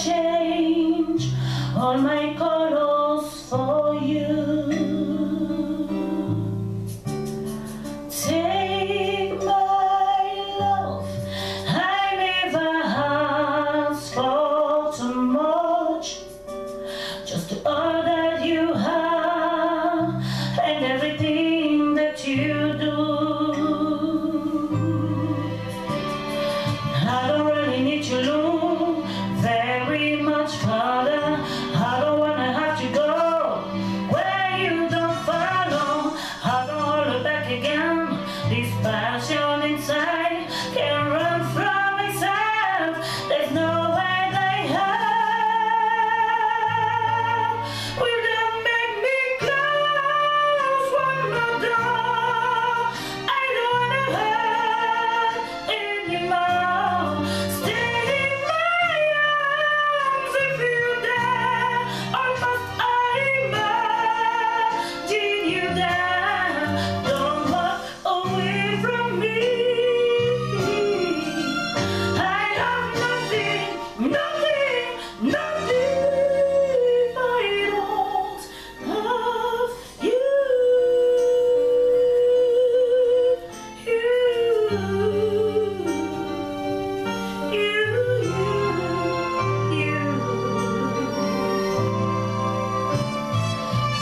change all my colors for you. Take my love, I never asked for too much, just all that you have and everything that you do. I don't really need you, Lou, very much farther. I don't wanna have to go where you don't follow. I don't hold it back again. This passion inside can't run from myself. There's no way they have. Will you make me close one more door? I don't wanna hurt anymore. Stay in my arms if you dare. Almost I imagine you there. Don't walk away from me. I have nothing, nothing, nothing if I don't have you.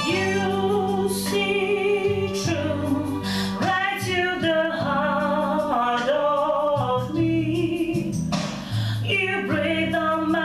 You see through right to the heart of me. You breathe on my